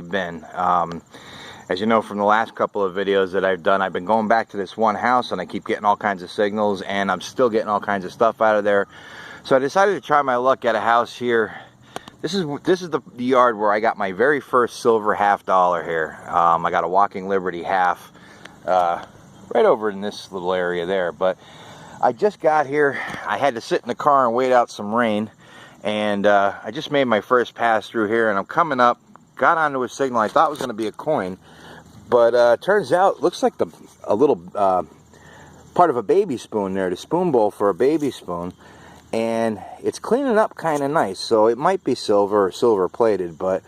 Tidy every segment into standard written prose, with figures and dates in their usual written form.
been. As you know from the last couple of videos that I've done, I've been going back to this one house and I keep getting all kinds of signals, and I'm still getting all kinds of stuff out of there. So I decided to try my luck at a house here. This is the yard where I got my very first silver $50 here. I got a Walking Liberty half right over in this little area there. But I just got here. I had to sit in the car and wait out some rain, and I just made my first pass through here, and I'm coming up, got onto a signal I thought was going to be a coin, but turns out looks like a little part of a baby spoon there, the spoon bowl for a baby spoon. And it's cleaning up kind of nice, so it might be silver or silver plated, but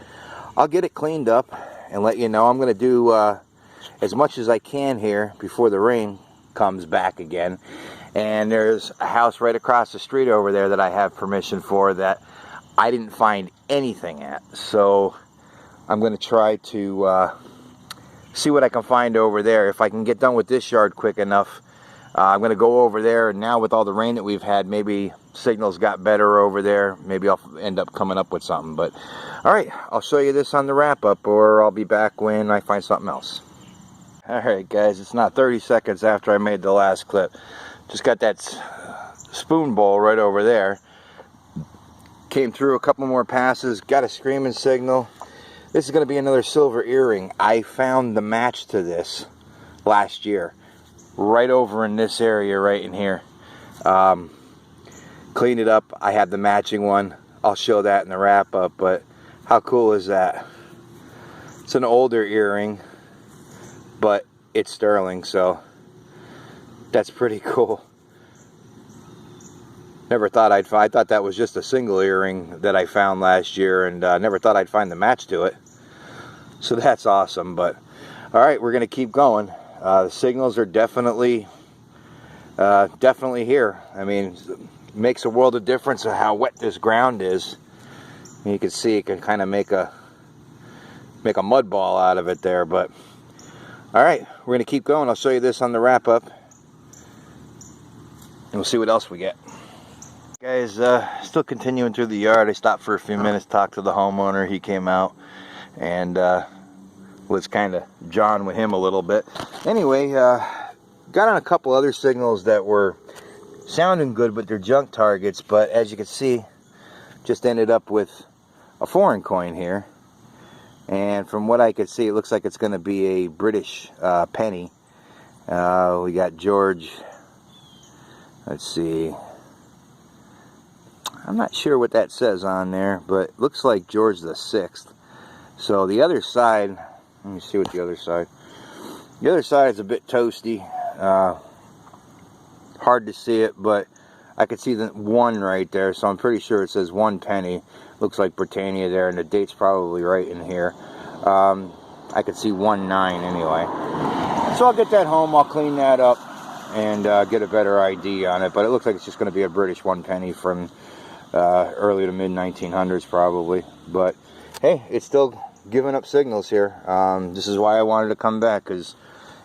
I'll get it cleaned up and let you know. I'm going to do as much as I can here before the rain comes back again. And there's a house right across the street over there that I have permission for that I didn't find anything at, so I'm going to try to see what I can find over there. If I can get done with this yard quick enough, I'm going to go over there, and now with all the rain that we've had, maybe signals got better over there. Maybe I'll end up coming up with something. But alright, I'll show you this on the wrap up, or I'll be back when I find something else. Alright guys, it's not 30 seconds after I made the last clip. Just got that spoon bowl right over there. Came through a couple more passes, got a screaming signal. This is going to be another silver earring. I found the match to this last year, right over in this area right in here. Cleaned it up. I have the matching one. I'll show that in the wrap up, but how cool is that? It's an older earring, but it's sterling, so that's pretty cool. Never thought I thought that was just a single earring that I found last year, and never thought I'd find the match to it. So that's awesome. But all right, we're gonna keep going. The signals are definitely here. I mean, it makes a world of difference of how wet this ground is. And you can see it can kind of make a mud ball out of it there. But all right, we're gonna keep going. I'll show you this on the wrap up, and we'll see what else we get. Guys, still continuing through the yard. I stopped for a few minutes, talked to the homeowner. He came out and was kind of jawing with him a little bit. Anyway, got on a couple other signals that were sounding good, but they're junk targets. But as you can see, just ended up with a foreign coin here. And from what I could see, it looks like it's going to be a British penny. We got George, let's see, I'm not sure what that says on there, but it looks like George the 6th. So the other side, let me see what the other side. The other side is a bit toasty. Hard to see it, but I could see the 1 right there, so I'm pretty sure it says 1 penny. Looks like Britannia there, and the date's probably right in here. I could see 1/9 anyway. So I'll get that home, I'll clean that up, and get a better ID on it. But it looks like it's just going to be a British 1 penny from early to mid 1900s probably. But hey, it's still giving up signals here. This is why I wanted to come back, because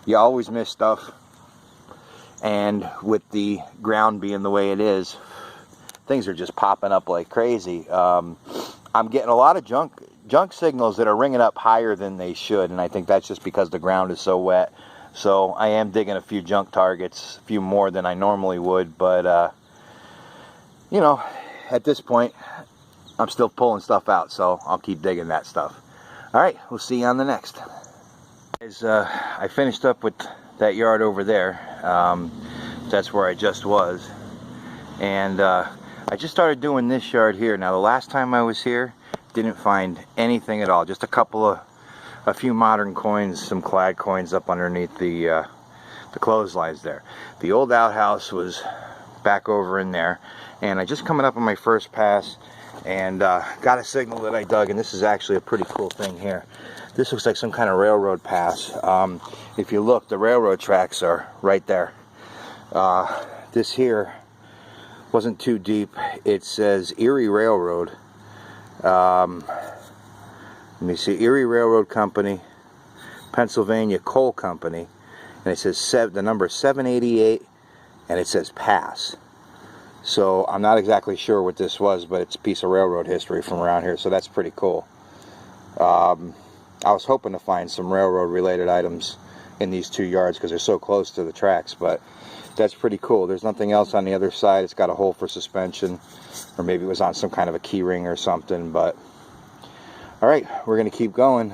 you always miss stuff, and with the ground being the way it is, things are just popping up like crazy. I'm getting a lot of junk signals that are ringing up higher than they should, and I think that's just because the ground is so wet. So I am digging a few junk targets, a few more than I normally would, but you know, at this point I'm still pulling stuff out, so I'll keep digging that stuff. Alright, we'll see you on the next. Guys, I finished up with that yard over there. That's where I just was. And I just started doing this yard here. Now the last time I was here, didn't find anything at all. Just a few modern coins, some clad coins up underneath the clotheslines there. The old outhouse was back over in there. And I just coming up on my first pass, and got a signal that I dug, and this is actually a pretty cool thing here. This looks like some kind of railroad pass. If you look, the railroad tracks are right there. This here wasn't too deep. It says Erie Railroad. Let me see, Erie Railroad Company, Pennsylvania Coal Company, and it says the number 788, and it says pass. So I'm not exactly sure what this was, but it's a piece of railroad history from around here, so that's pretty cool. I was hoping to find some railroad related items in these 2 yards because they're so close to the tracks, but that's pretty cool. There's nothing else on the other side. It's got a hole for suspension, or maybe it was on some kind of a key ring or something. But all right, we're gonna keep going.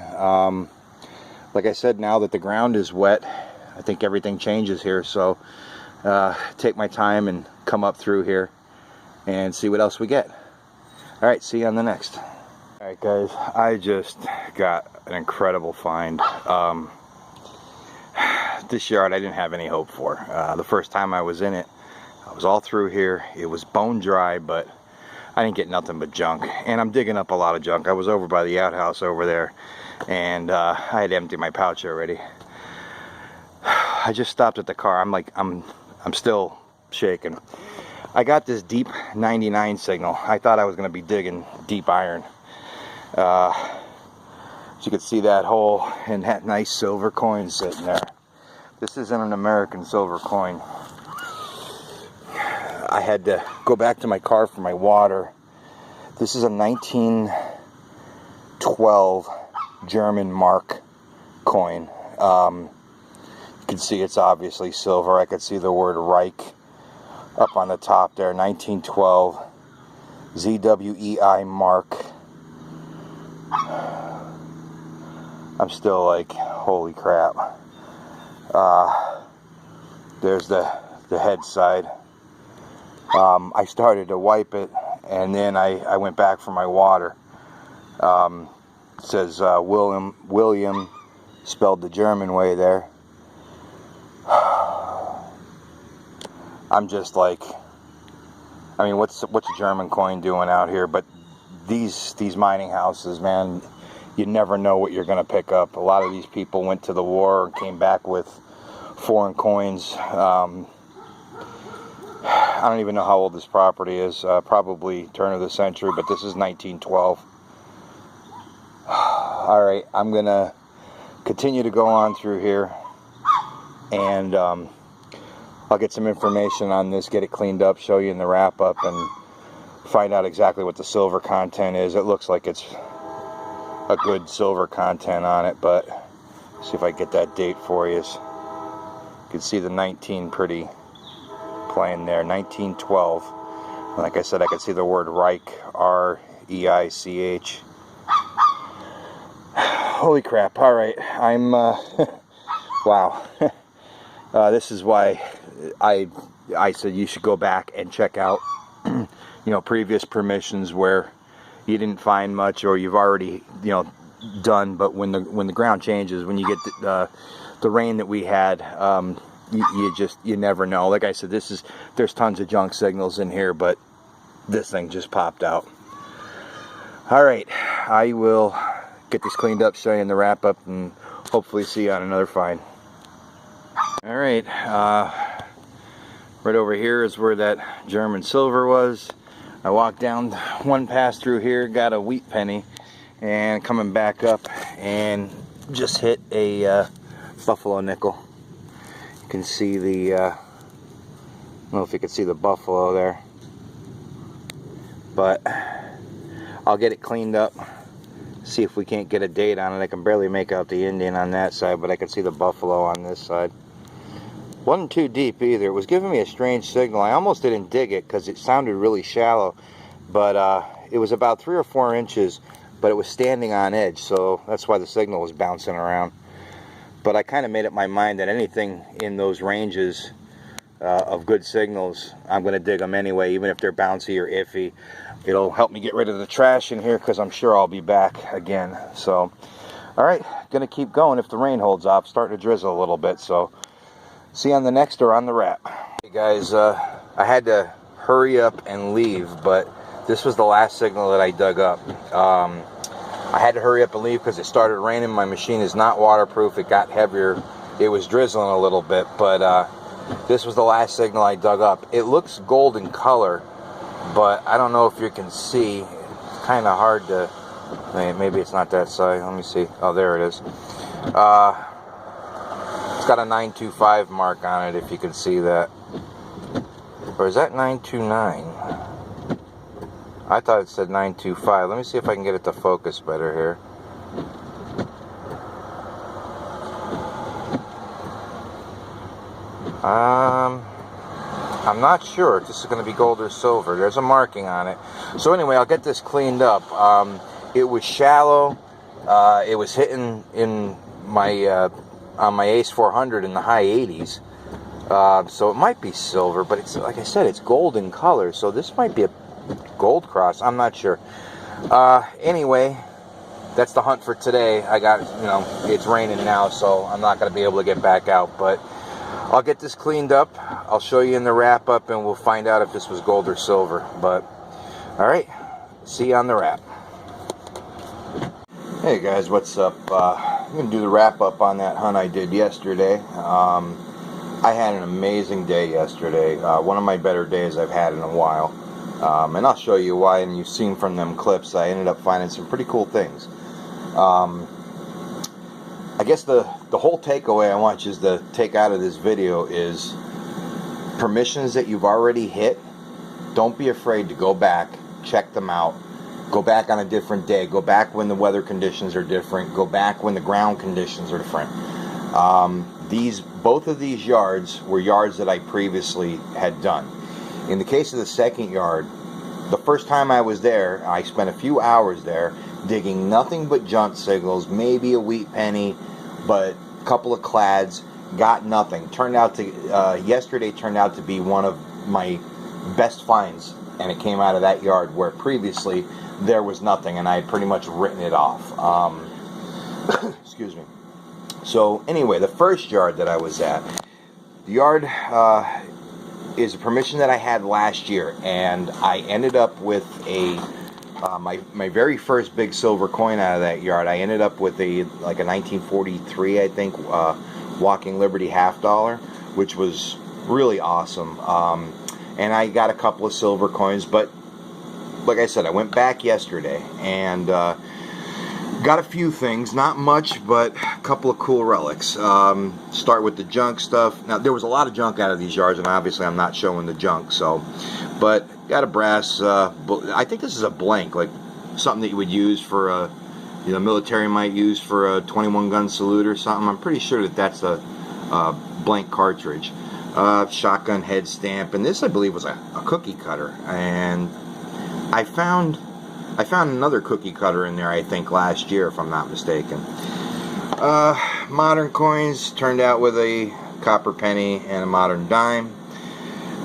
Like I said, now that the ground is wet, I think everything changes here, so take my time and come up through here and see what else we get. All right, see you on the next. All right, guys, I just got an incredible find. This yard I didn't have any hope for. The first time I was in it, I was all through here. It was bone dry, but I didn't get nothing but junk. And I'm digging up a lot of junk. I was over by the outhouse over there, and I had emptied my pouch already. I just stopped at the car. I'm still shaking. I got this deep 99 signal. I thought I was going to be digging deep iron. As you can see that hole and that nice silver coin sitting there. This isn't an American silver coin. I had to go back to my car for my water. This is a 1912 German mark coin. You can see it's obviously silver. I could see the word Reich up on the top there. 1912 ZWEI mark. I'm still like, holy crap. There's the head side. I started to wipe it, and then I went back for my water. It says William spelled the German way there. I'm just like, I mean, what's a German coin doing out here? But these mining houses, man, you never know what you're going to pick up. A lot of these people went to the war and came back with foreign coins. I don't even know how old this property is. Probably turn of the century, but this is 1912. All right, I'm going to continue to go on through here, and I'll get some information on this, get it cleaned up, show you in the wrap-up, and find out exactly what the silver content is. It looks like it's a good silver content on it, but see if I get that date for you. You can see the 19 pretty plain there, 1912. Like I said, I could see the word Reich, R-E-I-C-H. Holy crap. All right, I'm wow. This is why I said you should go back and check out previous permissions where you didn't find much, or you've already done. But when the ground changes, when you get the rain that we had, you never know. Like I said, there's tons of junk signals in here, but this thing just popped out. All right, I will get this cleaned up, show you in the wrap up, and hopefully see you on another find. All right, right over here is where that German silver was. I walked down one pass through here, got a wheat penny, and coming back up and just hit a buffalo nickel. You can see the, I don't know if you can see the buffalo there, but I'll get it cleaned up, see if we can't get a date on it. I can barely make out the Indian on that side, but I can see the buffalo on this side. Wasn't too deep either. It was giving me a strange signal. I almost didn't dig it because it sounded really shallow, but it was about 3 or 4 inches, but it was standing on edge, so that's why the signal was bouncing around. But I kind of made up my mind that anything in those ranges of good signals, I'm going to dig them anyway, even if they're bouncy or iffy. It'll help me get rid of the trash in here, because I'm sure I'll be back again. So, all right, going to keep going if the rain holds off. Starting to drizzle a little bit, so see you on the next or on the wrap. Hey guys, I had to hurry up and leave, but this was the last signal that I dug up. I had to hurry up and leave because it started raining. My machine is not waterproof. It got heavier. It was drizzling a little bit, but this was the last signal I dug up. It looks golden color, but I don't know if you can see. It's kind of hard to, maybe it's not that side. Let me see. Oh, there it is. It's got a 925 mark on it, if you can see that. Or is that 929? I thought it said 925. Let me see if I can get it to focus better here. I'm not sure if this is going to be gold or silver. There's a marking on it. So anyway, I'll get this cleaned up. It was shallow. It was hitting in my on my Ace 400 in the high 80s. So it might be silver, but it's, like I said, it's gold in color. So this might be a gold cross. I'm not sure. Anyway, that's the hunt for today. I got, it's raining now, so I'm not going to be able to get back out. But I'll get this cleaned up. I'll show you in the wrap up, and we'll find out if this was gold or silver. But all right, see you on the wrap. Hey guys, what's up? I'm going to do the wrap up on that hunt I did yesterday. I had an amazing day yesterday. One of my better days I've had in a while. And I'll show you why, and you've seen from them clips, I ended up finding some pretty cool things. I guess the whole takeaway I want you to take out of this video is permissions that you've already hit. Don't be afraid to go back, check them out. Go back on a different day. Go back when the weather conditions are different. Go back when the ground conditions are different. Both of these yards were yards that I previously had done. In the case of the second yard, the first time I was there, I spent a few hours there digging nothing but junk signals, maybe a wheat penny, but a couple of clads, got nothing. Yesterday turned out to be one of my best finds, and it came out of that yard where previously there was nothing, and I had pretty much written it off. Excuse me. So anyway, the first yard that I was at, the yard is a permission that I had last year, and I ended up with my very first big silver coin out of that yard. I ended up with a 1943, I think, Walking Liberty half dollar, which was really awesome. And I got a couple of silver coins, but like I said, I went back yesterday and got a few things, not much, but a couple of cool relics. Start with the junk stuff. Now, there was a lot of junk out of these yards, and obviously I'm not showing the junk, but got a brass, I think this is a blank, like something that you would use for the military might use for a 21 gun salute or something. I'm pretty sure that's a blank cartridge. Shotgun head stamp, and this I believe was a cookie cutter, and I found another cookie cutter in there, I think, last year, if I'm not mistaken. Modern coins turned out with a copper penny and a modern dime.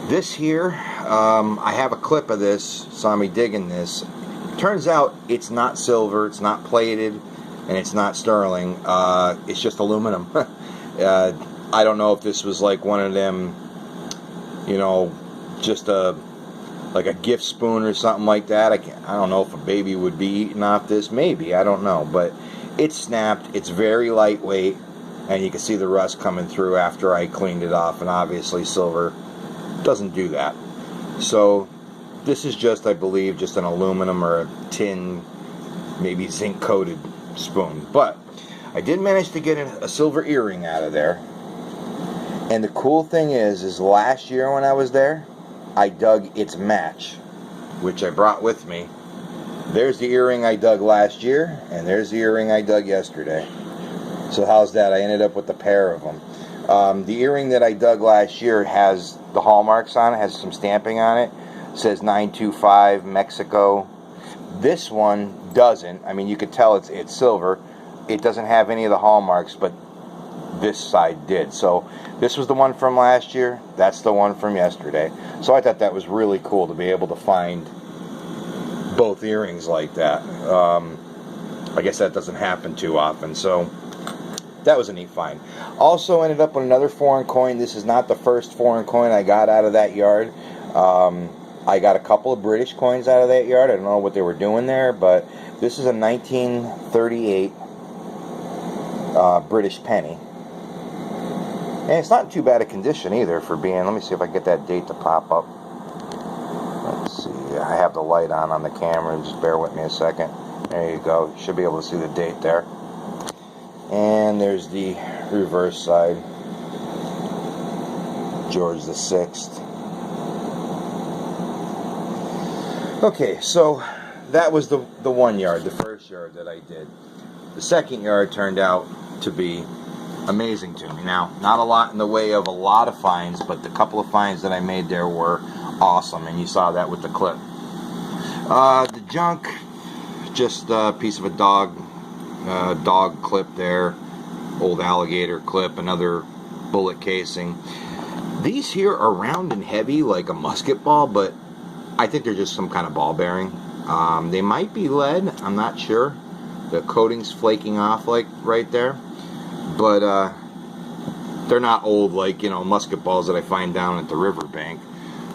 This here, I have a clip of this, saw me digging this. Turns out it's not silver, it's not plated, and it's not sterling. It's just aluminum. I don't know if this was like one of them, just like a gift spoon or something like that. I don't know if a baby would be eating off this. Maybe, I don't know. But it's snapped. It's very lightweight, and you can see the rust coming through after I cleaned it off. And obviously silver doesn't do that. So this is just, I believe, just an aluminum or a tin, maybe zinc coated spoon. But I did manage to get a silver earring out of there. And the cool thing is last year when I was there, I dug its match, which I brought with me. There's the earring I dug last year, and there's the earring I dug yesterday. So how's that? I ended up with a pair of them. The earring that I dug last year has the hallmarks on it, has some stamping on it. It says 925 Mexico. This one doesn't. I mean, you could tell it's silver. It doesn't have any of the hallmarks, but this side did. So this was the one from last year. That's the one from yesterday. So I thought that was really cool to be able to find both earrings like that. I guess that doesn't happen too often. So that was a neat find. Also ended up with another foreign coin. This is not the first foreign coin I got out of that yard. I got a couple of British coins out of that yard. I don't know what they were doing there, but this is a 1938 British penny. And it's not in too bad a condition either for being, let me see if I can get that date to pop up. Let's see, I have the light on the camera, just bear with me a second. There you go, you should be able to see the date there. And there's the reverse side, George VI. Okay, so that was the one yard, the first yard that I did. The second yard turned out to be amazing to me. Now, not a lot in the way of a lot of finds, but the couple of finds that I made there were awesome, and you saw that with the clip. The junk, just a piece of a dog clip there, old alligator clip, another bullet casing. These here are round and heavy like a musket ball, but I think they're just some kind of ball bearing. They might be lead, I'm not sure. The coating's flaking off like right there, but they're not old like, you know, musket balls that I find down at the riverbank.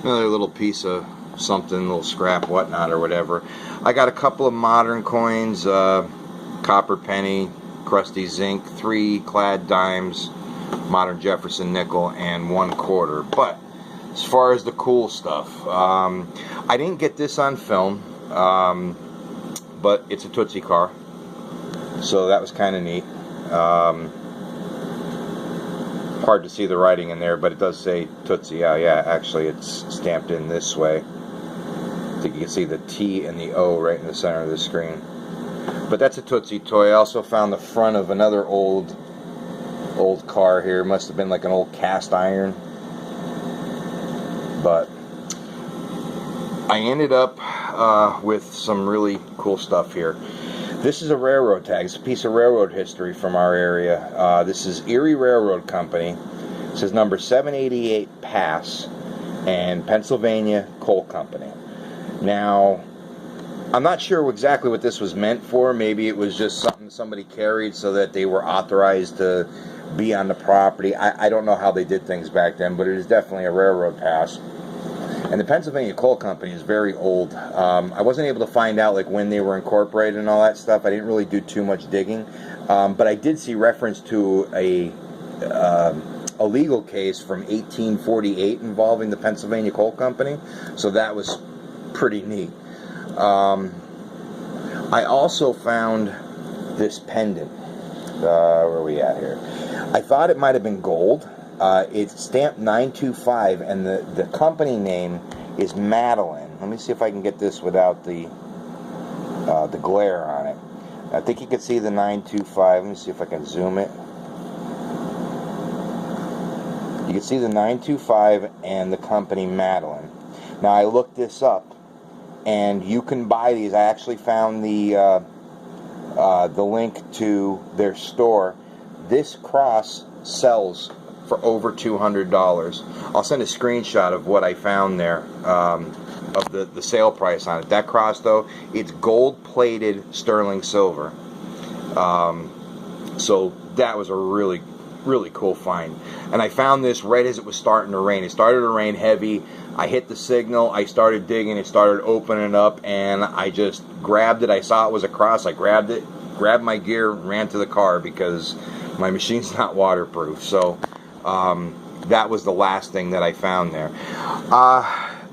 Another little piece of something, little scrap, whatnot, or whatever. I got a couple of modern coins, copper penny, crusty zinc, 3 clad dimes, modern Jefferson nickel, and 1/4. But as far as the cool stuff, I didn't get this on film, but it's a Tootsie car, so that was kind of neat. Hard to see the writing in there, but it does say Tootsie. Yeah, actually it's stamped in this way. I think you can see the T and the O right in the center of the screen. But that's a Tootsie toy. I also found the front of another old car here. Must have been like an old cast iron. But I ended up with some really cool stuff here. This is a railroad tag. It's a piece of railroad history from our area. This is Erie Railroad Company. It says number 788 Pass and Pennsylvania Coal Company. Now, I'm not sure exactly what this was meant for. Maybe it was just something somebody carried so that they were authorized to be on the property. I don't know how they did things back then, but it is definitely a railroad pass. And the Pennsylvania Coal Company is very old. I wasn't able to find out like when they were incorporated and all that stuff. I didn't really do too much digging, but I did see reference to a legal case from 1848 involving the Pennsylvania Coal Company. So that was pretty neat. I also found this pendant. Where are we at here? I thought it might have been gold. It's stamped 925, and the company name is Madeline. Let me see if I can get this without the glare on it. I think you can see the 925. Let me see if I can zoom it. You can see the 925 and the company Madeline. Now I looked this up, and you can buy these. I actually found the link to their store. This cross sells for over $200. I'll send a screenshot of what I found there, of the sale price on it. That cross, though, it's gold-plated sterling silver. So that was a really, really cool find. And I found this right as it was starting to rain. It started to rain heavy. I hit the signal. I started digging. It started opening up, and I just grabbed it. I saw it was a cross. I grabbed it, grabbed my gear, ran to the car because my machine's not waterproof. So that was the last thing that I found there.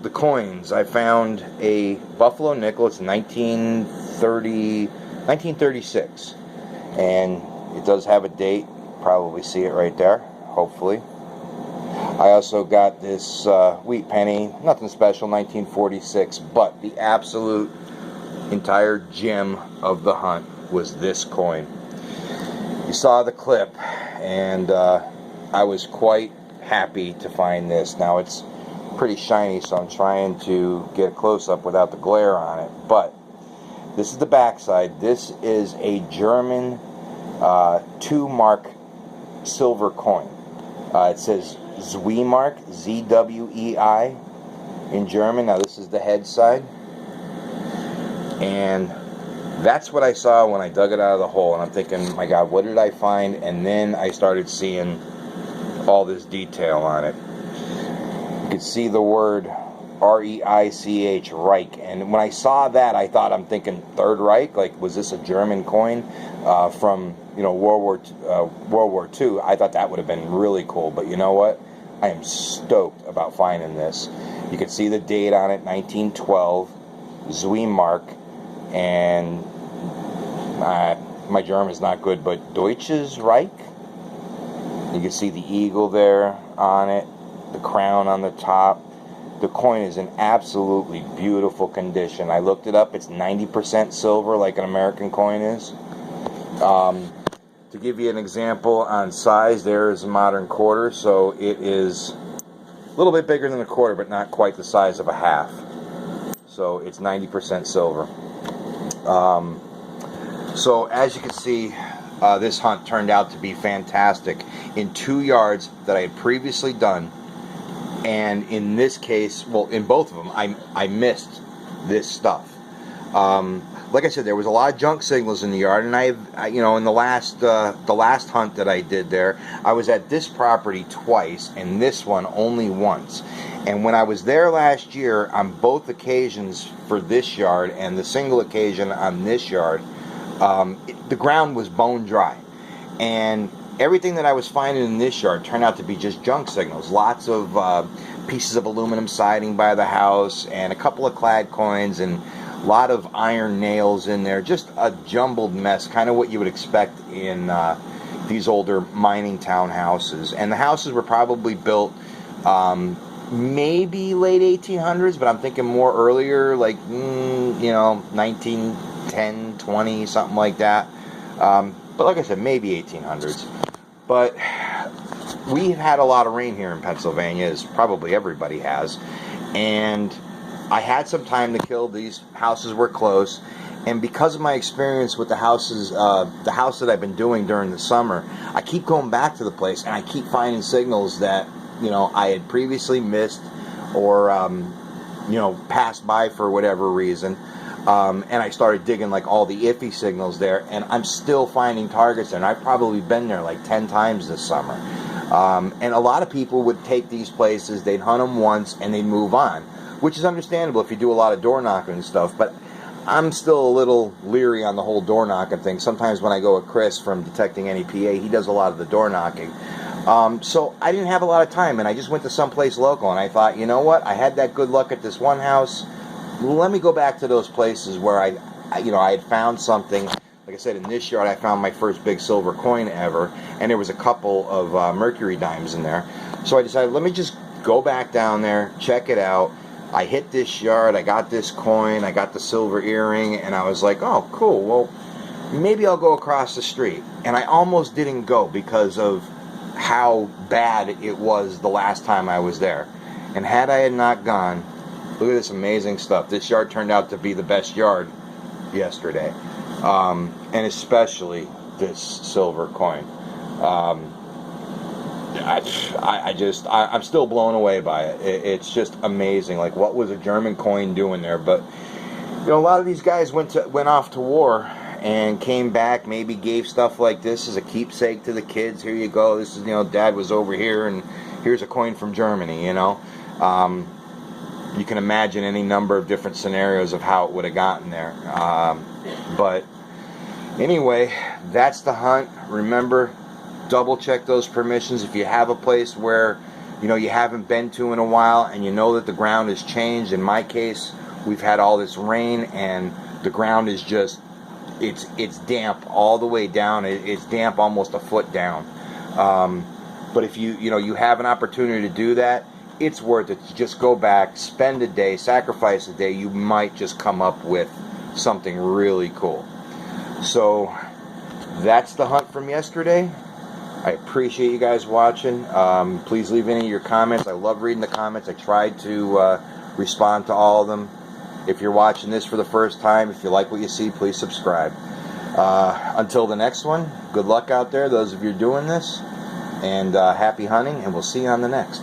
The coins. I found a Buffalo nickel. It's 1936. And it does have a date. Probably see it right there, hopefully. I also got this wheat penny. Nothing special, 1946. But the absolute entire gem of the hunt was this coin. You saw the clip, and I was quite happy to find this. Now it's pretty shiny, so I'm trying to get a close-up without the glare on it. But this is the backside. This is a German 2-mark silver coin. It says Zweimark, Z-W-E-I, in German. Now this is the head side. And that's what I saw when I dug it out of the hole. And I'm thinking, my God, what did I find? And then I started seeing all this detail on it. You could see the word R-E-I-C-H, Reich. And when I saw that, I thought, I'm thinking Third Reich. Like, was this a German coin from, you know, World War II? I thought that would have been really cool. But you know what? I am stoked about finding this. You can see the date on it, 1912, Zweimark, and my German's not good, but Deutsches Reich. You can see the eagle there on it, the crown on the top. The coin is in absolutely beautiful condition. I looked it up. It's 90% silver, like an American coin is. to give you an example on size, there is a modern quarter, so it is a little bit bigger than a quarter, but not quite the size of a half. So it's 90% silver. So as you can see, this hunt turned out to be fantastic in 2 yards that I had previously done, and in this case, well, in both of them, I missed this stuff. Like I said, there was a lot of junk signals in the yard, and in the last hunt that I did there, I was at this property twice, and this one only once. And when I was there last year, on both occasions for this yard and the single occasion on this yard, the ground was bone dry, and everything that I was finding in this yard turned out to be just junk signals. Lots of pieces of aluminum siding by the house, and a couple of clad coins, and a lot of iron nails in there. Just a jumbled mess, kind of what you would expect in these older mining townhouses. And the houses were probably built maybe late 1800s, but I'm thinking more earlier, like 1910, 20, something like that. But like I said, maybe 1800s. But we've had a lot of rain here in Pennsylvania, as probably everybody has, and I had some time to kill. These houses were close, and because of my experience with the houses, the house that I've been doing during the summer, I keep going back to the place, and I keep finding signals that I had previously missed or passed by for whatever reason. And I started digging like all the iffy signals there, and I'm still finding targets there, and I've probably been there like 10 times this summer. And a lot of people would take these places, they'd hunt them once, and they'd move on, which is understandable if you do a lot of door knocking and stuff, but I'm still a little leery on the whole door knocking thing. Sometimes when I go with Chris from Detecting NEPA, he does a lot of the door knocking. So I didn't have a lot of time, and I just went to someplace local, and I thought, you know what, I had that good luck at this one house. Let me go back to those places where I had found something. Like I said, in this yard, I found my first big silver coin ever, and there was a couple of mercury dimes in there. So I decided, let me just go back down there, check it out. I hit this yard, I got this coin, I got the silver earring, and I was like, oh, cool, well, maybe I'll go across the street. And I almost didn't go because of how bad it was the last time I was there. And had I had not gone, look at this amazing stuff. This yard turned out to be the best yard yesterday. And especially this silver coin. I'm still blown away by it. It's just amazing. Like, what was a German coin doing there? But a lot of these guys went off to war and came back, maybe gave stuff like this as a keepsake to the kids. Here you go. This is, Dad was over here, and here's a coin from Germany. You can imagine any number of different scenarios of how it would have gotten there. But anyway, that's the hunt. Remember, double check those permissions. If you have a place where you haven't been to in a while, and you know that the ground has changed. In my case, we've had all this rain, and the ground is just it's damp all the way down. It's damp almost a foot down. But if you have an opportunity to do that, it's worth it to just go back, spend a day, sacrifice a day. You might just come up with something really cool. So that's the hunt from yesterday. I appreciate you guys watching. Please leave any of your comments. I love reading the comments. I tried to respond to all of them. If you're watching this for the first time, if you like what you see, please subscribe. Until the next one, good luck out there, those of you doing this, and happy hunting, and we'll see you on the next.